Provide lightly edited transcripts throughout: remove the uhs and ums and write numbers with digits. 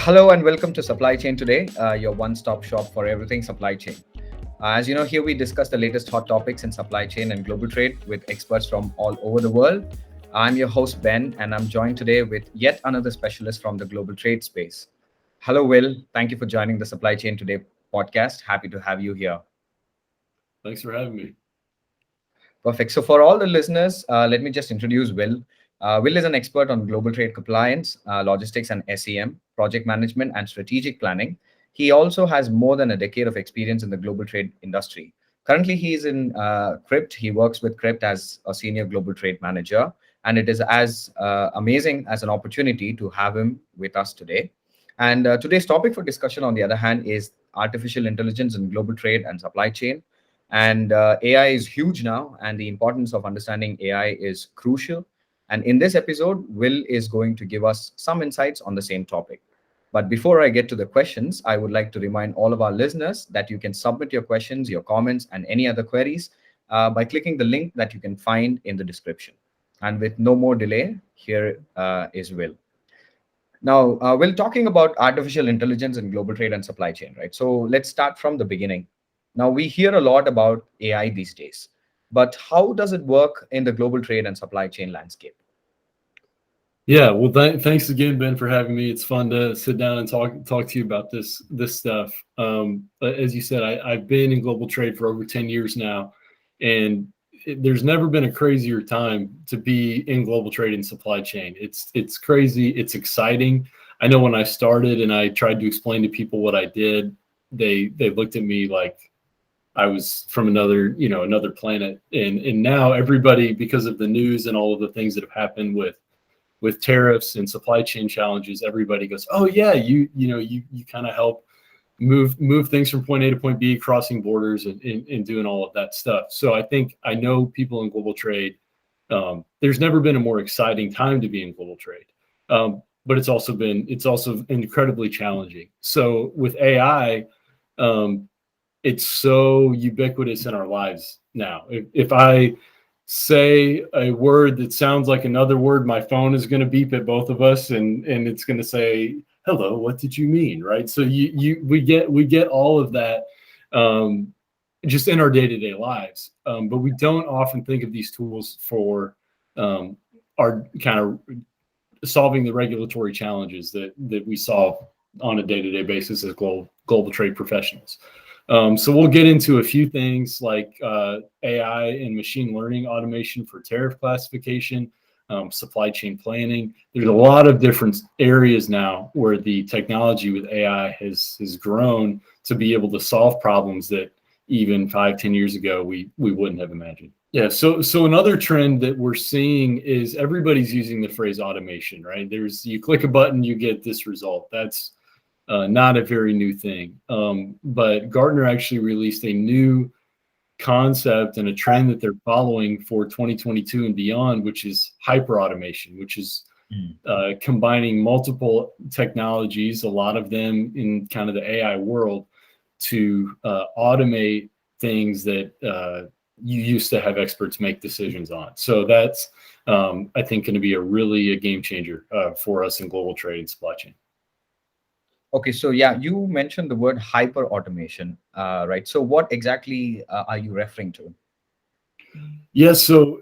Hello and welcome to Supply Chain Today, your one-stop shop for everything supply chain. As you know, here we discuss the latest hot topics in supply chain and global trade with experts from all over the world. I'm your host, Ben, and I'm joined today with yet another specialist from the global trade space. Hello, Will. Thank you for joining the Supply Chain Today podcast. Happy to have you here. Thanks for having me. Perfect. So, for all the listeners, let me just introduce Will. Will is an expert on global trade compliance, logistics, and SEM, project management, and strategic planning. He also has more than a decade of experience in the global trade industry. Currently, he is in Krypt. He works with Krypt as a senior global trade manager, and it is as amazing as an opportunity to have him with us today. And today's topic for discussion, on the other hand, is artificial intelligence in global trade and supply chain. And AI is huge now, and the importance of understanding AI is crucial. And in this episode, Will is going to give us some insights on the same topic. But before I get to the questions, I would like to remind all of our listeners that you can submit your questions, your comments, and any other queries by clicking the link that you can find in the description. And with no more delay, here is Will. Now, we're talking about artificial intelligence in global trade and supply chain, right? So let's start from the beginning. Now, we hear a lot about AI these days, but how does it work in the global trade and supply chain landscape? Yeah, well, thanks again, Ben, for having me. It's fun to sit down and talk to you about this stuff. But as you said, I've been in global trade for over 10 years now, and there's never been a crazier time to be in global trade and supply chain. It's crazy. It's exciting. I know when I started and I tried to explain to people what I did, they looked at me like I was from another planet. And now everybody, because of the news and all of the things that have happened with tariffs and supply chain challenges, everybody goes, "Oh yeah, you kind of help move things from point A to point B, crossing borders and doing all of that stuff." So I know people in global trade. There's never been a more exciting time to be in global trade, but it's also incredibly challenging. So with AI, it's so ubiquitous in our lives now. If I say a word that sounds like another word, my phone is going to beep at both of us, and it's going to say, "Hello, what did you mean?" Right? So we get all of that just in our day-to-day lives, but we don't often think of these tools for our kind of solving the regulatory challenges that we solve on a day-to-day basis as global trade professionals. So we'll get into a few things like AI and machine learning automation for tariff classification, supply chain planning. There's a lot of different areas now where the technology with AI has grown to be able to solve problems that even 5-10 years ago we wouldn't have imagined. Yeah, so another trend that we're seeing is everybody's using the phrase automation, right? You click a button, you get this result. That's not a very new thing. But Gartner actually released a new concept and a trend that they're following for 2022 and beyond, which is hyper automation, which is combining multiple technologies, a lot of them in kind of the AI world, to automate things that you used to have experts make decisions on. So that's, I think, going to be a game changer for us in global trade and supply chain. Okay, so yeah, you mentioned the word hyper automation, right? So what exactly are you referring to? Yeah, so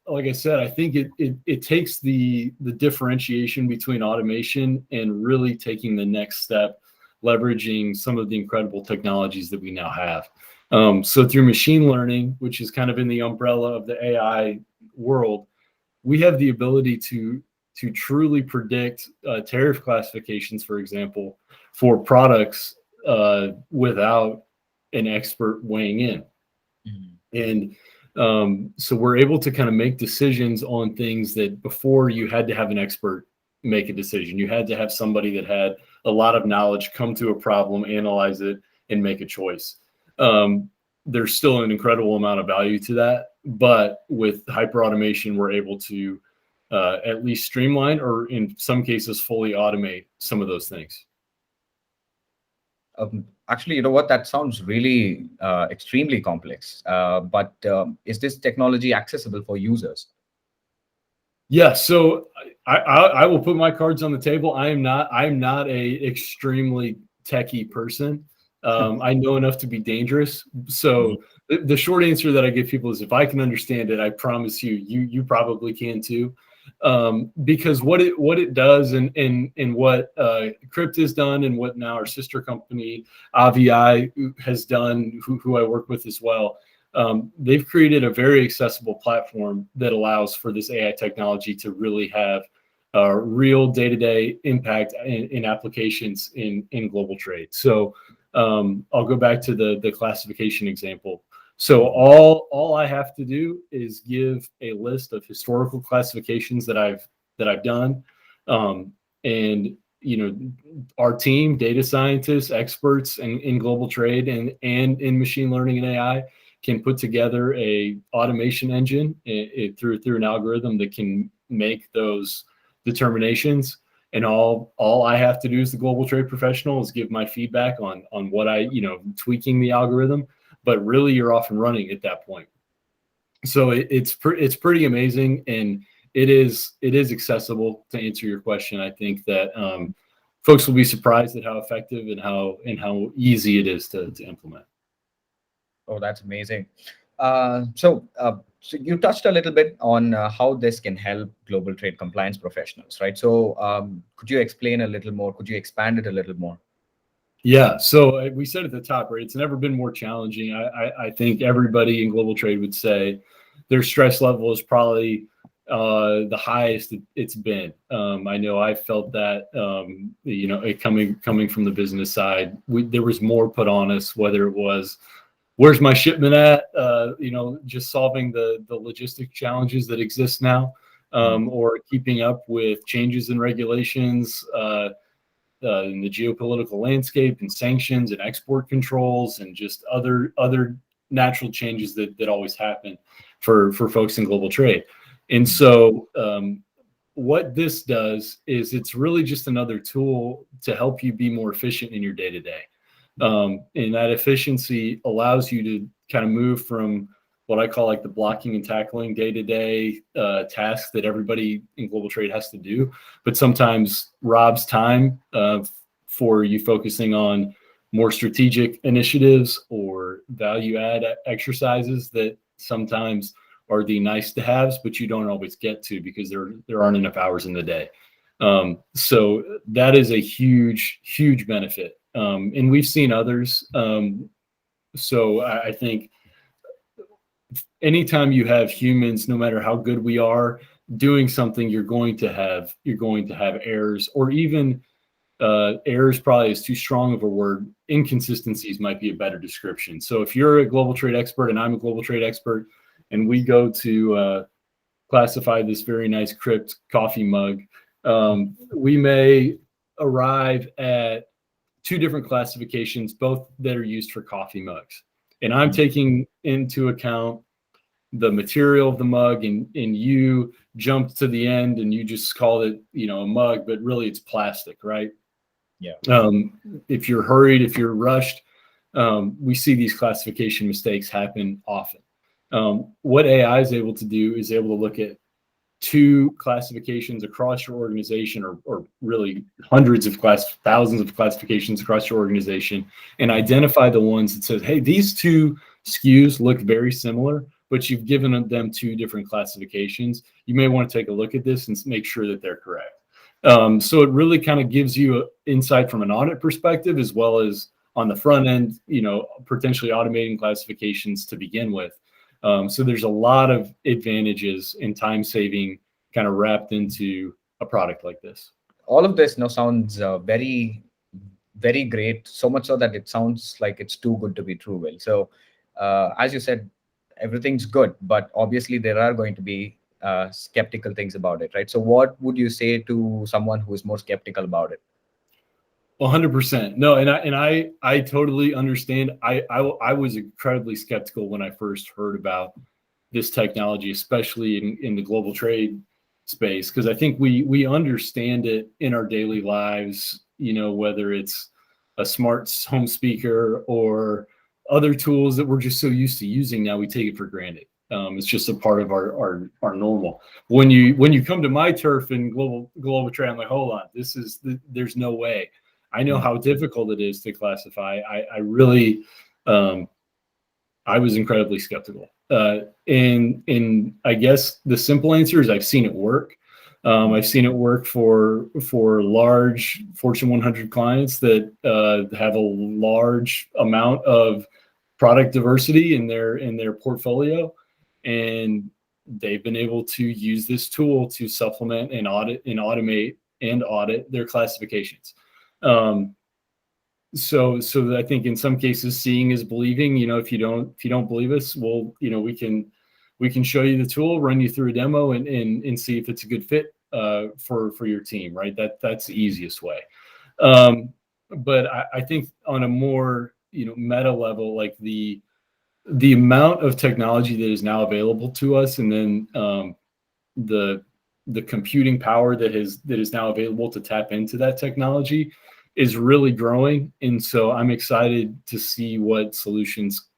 like I said, I think it takes the differentiation between automation and really taking the next step, leveraging some of the incredible technologies that we now have. So through machine learning, which is kind of in the umbrella of the AI world, we have the ability to truly predict tariff classifications, for example, for products without an expert weighing in. And so we're able to kind of make decisions on things that before you had to have an expert make a decision. You had to have somebody that had a lot of knowledge come to a problem, analyze it, and make a choice. There's still an incredible amount of value to that, but with hyperautomation, we're able to at least streamline, or in some cases, fully automate some of those things. Actually, you know what? That sounds really extremely complex. But is this technology accessible for users? Yeah, so I will put my cards on the table. I'm not a extremely techie person. I know enough to be dangerous. Mhm. So the short answer that I give people is, if I can understand it, I promise you probably can too. Because what it does, and what Krypt has done, and what now our sister company AVI has done, who I work with as well. They've created a very accessible platform that allows for this AI technology to really have real day-to-day impact in applications in global trade. So I'll go back to the classification example. So Mhm. all I have to do is give a list of historical classifications that I've done, and our team, data scientists, experts in global trade and in machine learning and AI, can put together a automation engine through an algorithm that can make those determinations. And all I have to do as the global trade professional is give my feedback on what tweaking the algorithm, but really you're off and running at that point. So it's pretty amazing, and it is accessible. To answer your question, I think that folks will be surprised at how effective and how easy it is to implement. Oh, that's amazing. So you touched a little bit on how this can help global trade compliance professionals, right? So could you explain a little more? Could you expand it a little more? Yeah, so we said at the top, right? It's never been more challenging. I think everybody in global trade would say their stress level is probably the highest it's been. I know I felt that, it coming from the business side, there was more put on us, whether it was where's my shipment at, just solving the logistic challenges that exist now, Mm. or keeping up with changes in regulations. In the geopolitical landscape, and sanctions and export controls, and just other natural changes that always happen for folks in global trade. And Mm. so what this does is it's really just another tool to help you be more efficient in your day to day. And that efficiency allows you to kind of move from what I call like the blocking and tackling day to day tasks that everybody in global trade has to do, but sometimes robs time for you focusing on more strategic initiatives or value add exercises that sometimes are the nice to haves, but you don't always get to because there aren't enough hours in the day. So that is a huge benefit. And we've seen others. So I think anytime you have humans, no matter how good we are doing something, you're going to have errors, or even errors probably is too strong of a word. Inconsistencies might be a better description. So if you're a global trade expert and I'm a global trade expert, and we go to classify this very nice Krypt coffee mug, we may arrive at two different classifications, both that are used for coffee mugs. And I'm Mm. taking into account the material of the mug, and you jumped to the end and you just called it, a mug, but really it's plastic, right? Yeah. If you're hurried, if you're rushed, we see these classification mistakes happen often. What AI is able to do is able to look at two classifications across your organization, or really thousands of classifications across your organization, and identify the ones that says, hey, these two SKUs look very similar, but you've given them two different classifications. You may want to take a look at this and make sure that they're correct. So it really kind of gives you insight from an audit perspective, as well as on the front end, potentially automating classifications to begin with. So there's a lot of advantages in time saving kind of wrapped into a product like this. All of this now sounds very, very great. So much so that it sounds like it's too good to be true. Will, so as you said, everything's good, but obviously there are going to be skeptical things about it, right? So what would you say to someone who is more skeptical about it? 100%. No, and I totally understand. I was incredibly skeptical when I first heard about this technology, especially in the global trade space, because I think we understand it in our daily lives. Whether it's a smart home speaker or other tools that we're just so used to using now, we take it for granted. It's just a part of our normal. When you come to my turf in global trade, I'm like, hold on, there's no way. I know how difficult it is to classify. I really, I was incredibly skeptical. And I guess the simple answer is I've seen it work. I've seen it work for large Fortune 100 clients that have a large amount of product diversity in their portfolio, and they've been able to use this tool to supplement and automate and audit their classifications. So I think in some cases, seeing is believing. If you don't believe us, well, we can show you the tool, run you through a demo, and see if it's a good fit for your team, right? That's the easiest way. But I think on a more meta level, like the amount of technology that is now available to us, and then the computing power that is now available to tap into that technology is really growing. And so I'm excited to see what solutions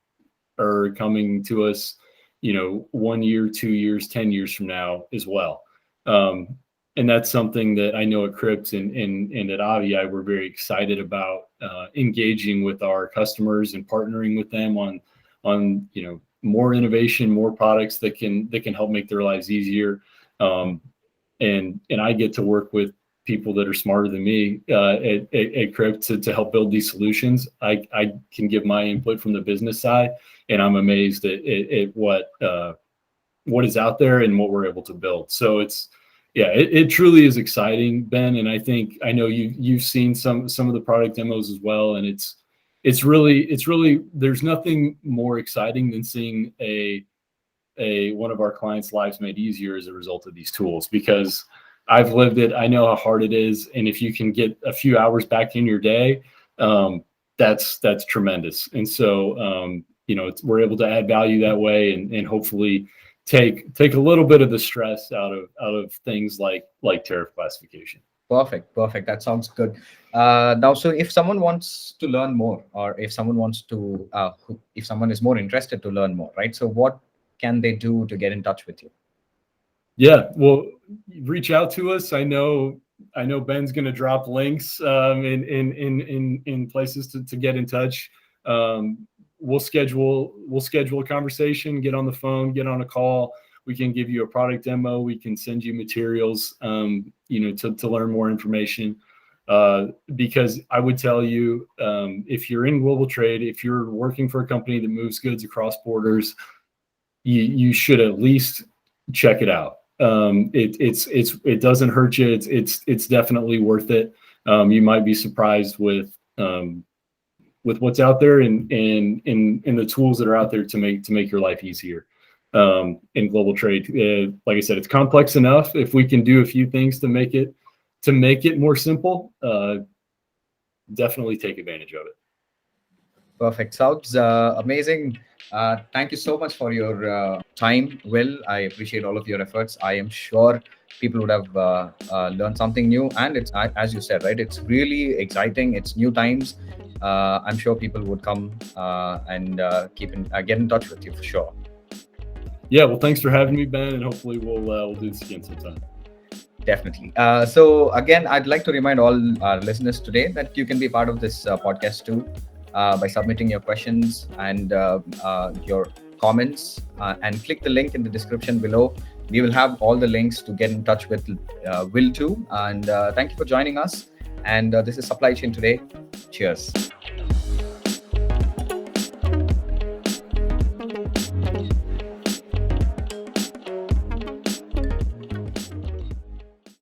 are coming to us, 1 year, 2 years, 10 years from now as well. And that's something that I know at Krypt and at Avi, we're very excited about engaging with our customers and partnering with them on more innovation, more products that can help make their lives easier. And I get to work with people that are smarter than me at Krypt to help build these solutions. I can give my input from the business side, and I'm amazed at what is out there and what we're able to build. So it truly is exciting, Ben. And I know you've seen some of the product demos as well, and it's really there's nothing more exciting than seeing one of our clients' lives made easier as a result of these tools, because I've lived it. I know how hard it is. And if you can get a few hours back in your day, that's tremendous. And so, we're able to add value that way, and hopefully take a little bit of the stress out of things like tariff classification. Perfect. That sounds good. Now, so if someone wants to learn more, or if someone if someone is more interested to learn more, right? So what can they do to get in touch with you? Yeah, well, reach out to us. I know Ben's going to drop links in places to get in touch. We'll schedule a conversation, get on the phone, get on a call. We can give you a product demo. We can send you materials, to learn more information. Because I would tell you, if you're in global trade, if you're working for a company that moves goods across borders, you should at least check it out. It doesn't hurt you. It's definitely worth it. You might be surprised with what's out there and the tools that are out there to make your life easier in global trade. Like I said, it's complex enough. If we can do a few things to make it more simple, definitely take advantage of it. Perfect. Sounds amazing. Thank you so much for your time, Will. I appreciate all of your efforts. I am sure people would have learned something new. And it's, as you said, right, it's really exciting. It's new times. I'm sure people would come and get in touch with you for sure. Yeah, well, thanks for having me, Ben, and hopefully we'll do this again sometime. Definitely. So again, I'd like to remind all our listeners today that you can be part of this podcast too. By submitting your questions and your comments, and click the link in the description below. We will have all the links to get in touch with Will too. And thank you for joining us. And this is Supply Chain Today. Cheers.